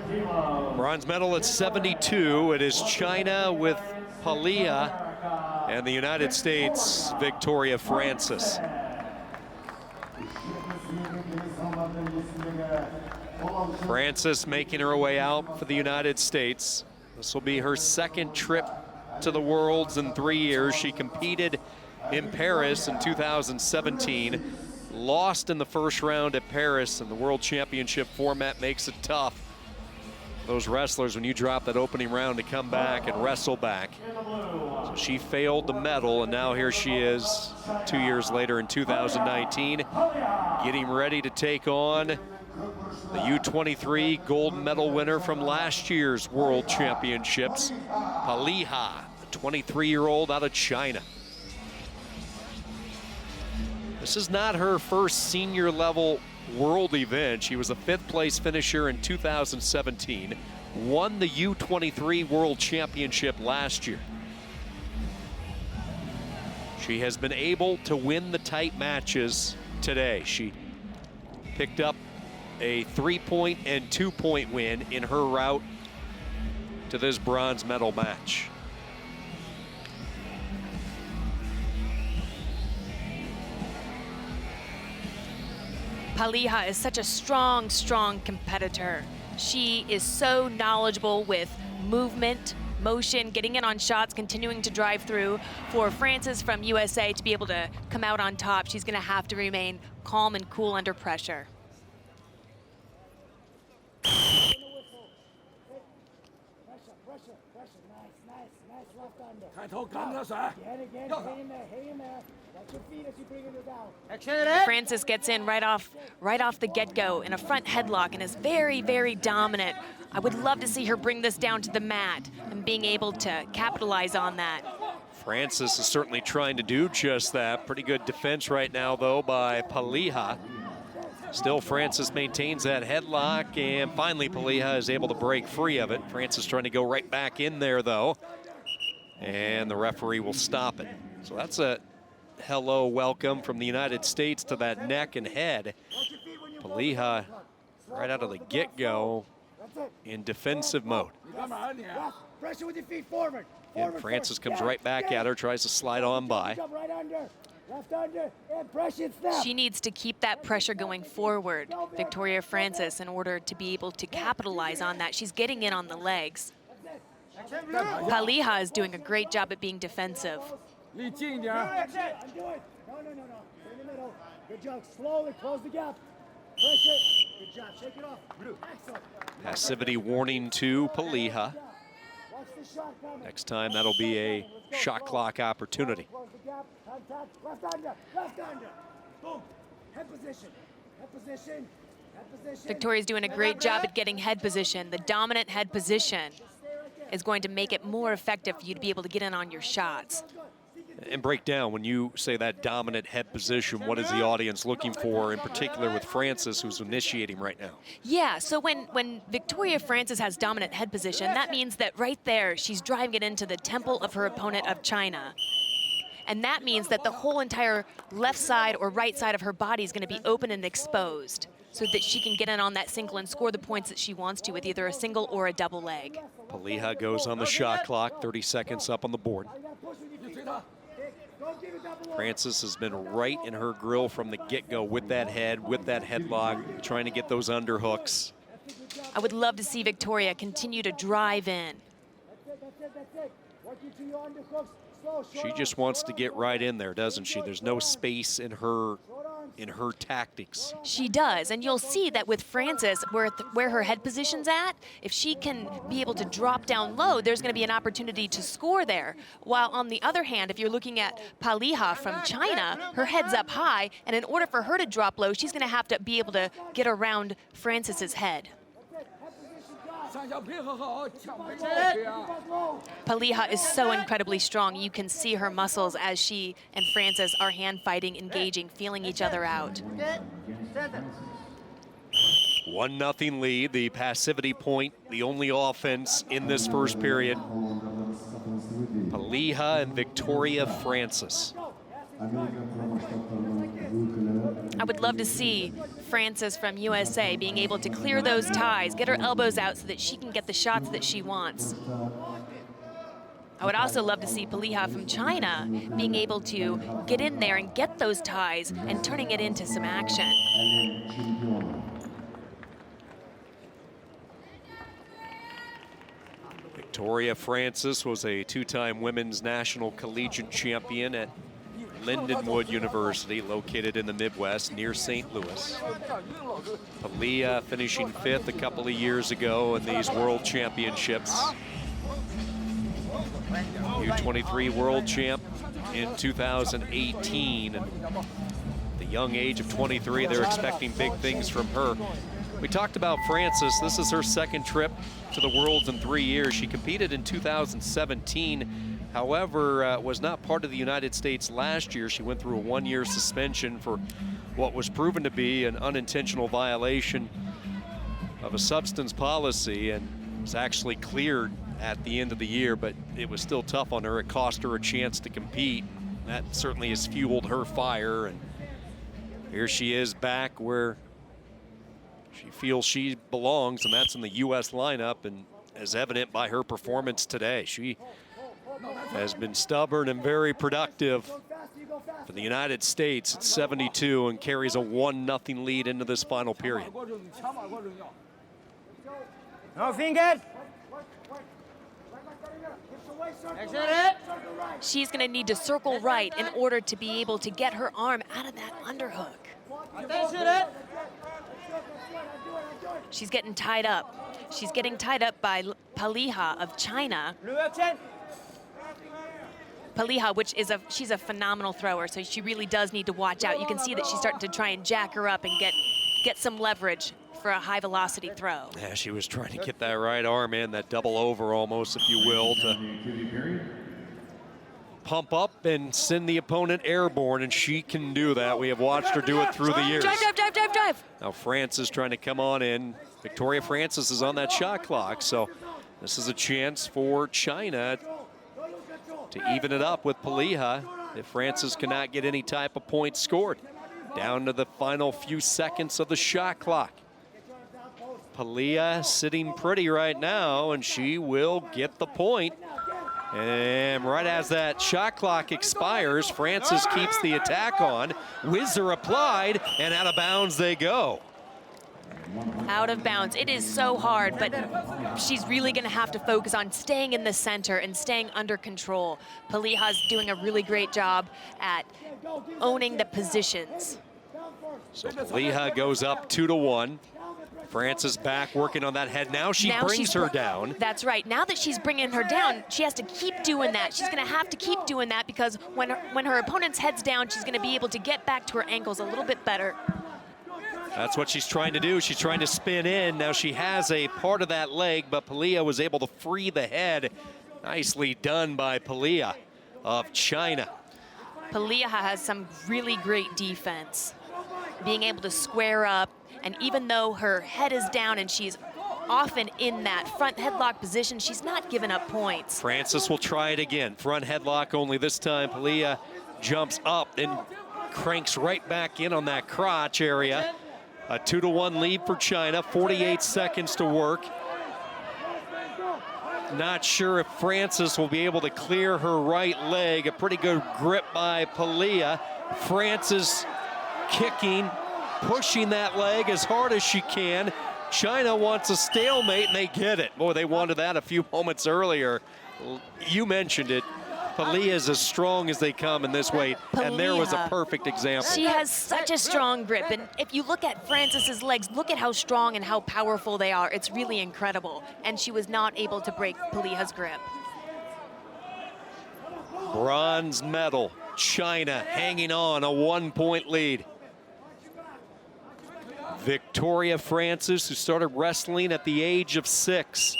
Bronze medal at 72. It is China with PALIHA and the United States, Victoria Francis. Francis making her way out for the United States. This will be her second trip to the Worlds in 3 years. She competed in Paris in 2017, lost in the first round at Paris, and the World Championship format makes it tough. Those wrestlers, when you drop that opening round, to come back and wrestle back. So she failed the medal, and now here she is 2 years later in 2019, getting ready to take on the U23 gold medal winner from last year's World Championships, PALIHA, the 23-year-old out of China. This is not her first senior level world event. She was a 5th place finisher in 2017, won the U23 World Championship last year. She has been able to win the tight matches today. She picked up a 3-point and 2-point win in her route to this bronze medal match. PALIHA is such a strong, strong competitor. She is so knowledgeable with movement, motion, getting in on shots, continuing to drive through. For Francis from USA to be able to come out on top, she's going to have to remain calm and cool under pressure. Francis gets in right off the get-go in a front headlock and is very, very dominant. I would love to see her bring this down to the mat and being able to capitalize on that. Francis is certainly trying to do just that. Pretty good defense right now, though, by PALIHA. Still, Francis maintains that headlock, and finally PALIHA is able to break free of it. Francis trying to go right back in there, though, and the referee will stop it. So that's a hello welcome from the United States to that neck and head. PALIHA right out of the get-go in defensive mode. Pressure with your feet forward. And Francis comes right back at her, tries to slide on by. Left under, and pressure, snap. She needs to keep that pressure going forward, Victoria Francis, in order to be able to capitalize on that. She's getting in on the legs. PALIHA is doing a great job at being defensive. That's it. No. In the middle. Good job. Slowly close the gap. Pressure. Good job. Shake it off. Excellent. Passivity warning to PALIHA. Next time, that'll be a shot clock opportunity. Close the gap. Contact. Left under. Left under. Boom. Head position. Head position. Head position. Victoria's doing a great job at getting head position. The dominant head position is going to make it more effective for you to be able to get in on your shots. And break down, when you say that dominant head position, what is the audience looking for, in particular with Francis, who's initiating right now? Yeah, so when Victoria Francis has dominant head position, that means that right there, she's driving it into the temple of her opponent of China. And that means that the whole entire left side or right side of her body is going to be open and exposed, so that she can get in on that single and score the points that she wants to with either a single or a double leg. PALIHA goes on the shot clock, 30 seconds up on the board. Francis has been right in her grill from the get-go with that head, with that headlock, trying to get those underhooks. I would love to see Victoria continue to drive in. She just wants to get right in there, doesn't she? There's no space in her tactics. She does, and you'll see that with Francis, where her head position's at, if she can be able to drop down low, there's going to be an opportunity to score there. While on the other hand, if you're looking at PALIHA from China, her head's up high, and in order for her to drop low, she's going to have to be able to get around Francis's head. PALIHA is so incredibly strong. You can see her muscles as she and Francis are hand fighting, engaging, feeling each other out. 1-0 lead, the passivity point, the only offense in this first period. PALIHA and Victoria Francis. I would love to see Frances from USA being able to clear those ties, get her elbows out so that she can get the shots that she wants. I would also love to see PALIHA from China being able to get in there and get those ties and turning it into some action. Victoria Francis was a two-time women's national collegiate champion at Lindenwood University, located in the Midwest near St. Louis. PALIHA finishing 5th a couple of years ago in these world championships. U23 world champ in 2018. And at the young age of 23, they're expecting big things from her. We talked about Francis. This is her second trip to the Worlds in 3 years. She competed in 2017, however, was not part of the United States last year. She went through a one-year suspension for what was proven to be an unintentional violation of a substance policy, and was actually cleared at the end of the year, but it was still tough on her. It cost her a chance to compete. That certainly has fueled her fire, and here she is back where she feels she belongs, and that's in the U.S. lineup, and as evident by her performance today. She has been stubborn and very productive for the United States at 72 and carries a 1-0 lead into this final period. No fingers. She's going to need to circle right in order to be able to get her arm out of that underhook. She's getting tied up. She's getting tied up by PALIHA of China. PALIHA, which is she's a phenomenal thrower, so she really does need to watch out. You can see that she's starting to try and jack her up and get some leverage for a high velocity throw. Yeah, she was trying to get that right arm in, that double over almost, if you will, to pump up and send the opponent airborne, and she can do that. We have watched her do it through the years. Drive, drive, drive, drive, drive. Now Francis trying to come on in. Victoria Francis is on that shot clock, so this is a chance for China to even it up with PALIHA if Francis cannot get any type of points scored. Down to the final few seconds of the shot clock. PALIHA sitting pretty right now, and she will get the point. And right as that shot clock expires, Francis keeps the attack on. Whizzer applied, and out of bounds they go. Out of bounds. It is so hard, but she's really going to have to focus on staying in the center and staying under control. PALIHA's doing a really great job at owning the positions. So PALIHA goes up 2-1. Francis back working on that head. Now she brings her down. That's right. Now that she's bringing her down, she has to keep doing that. She's going to have to keep doing that because when her opponent's head's down, she's going to be able to get back to her ankles a little bit better. That's what she's trying to do. She's trying to spin in. Now she has a part of that leg, but PALIHA was able to free the head. Nicely done by PALIHA of China. PALIHA has some really great defense. Being able to square up, and even though her head is down and she's often in that front headlock position, she's not giving up points. Francis will try it again. Front headlock only this time. PALIHA jumps up and cranks right back in on that crotch area. A 2-1 lead for China, 48 seconds to work. Not sure if Francis will be able to clear her right leg. A pretty good grip by PALIHA. Francis kicking, pushing that leg as hard as she can. China wants a stalemate, and they get it. Boy, they wanted that a few moments earlier. You mentioned it. PALIHA is as strong as they come in this weight, and there was a perfect example. She has such a strong grip, and if you look at Francis's legs, look at how strong and how powerful they are. It's really incredible, and she was not able to break PALIHA's grip. Bronze medal, China hanging on, a 1-point lead. Victoria Francis, who started wrestling at the age of 6,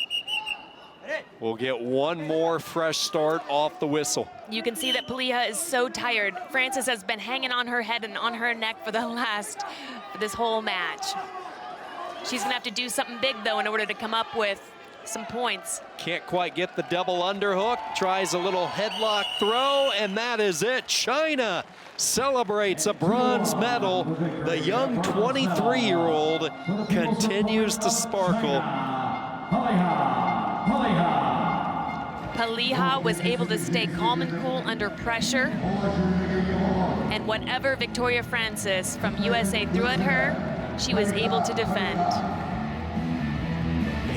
will get one more fresh start off the whistle. You can see that PALIHA is so tired. Francis has been hanging on her head and on her neck for this whole match. She's gonna have to do something big though in order to come up with some points. Can't quite get the double underhook, tries a little headlock throw, and that is it. China celebrates a bronze medal. The young 23-year-old continues to sparkle. PALIHA was able to stay calm and cool under pressure. And whatever Victoria Francis from USA threw at her, she was able to defend.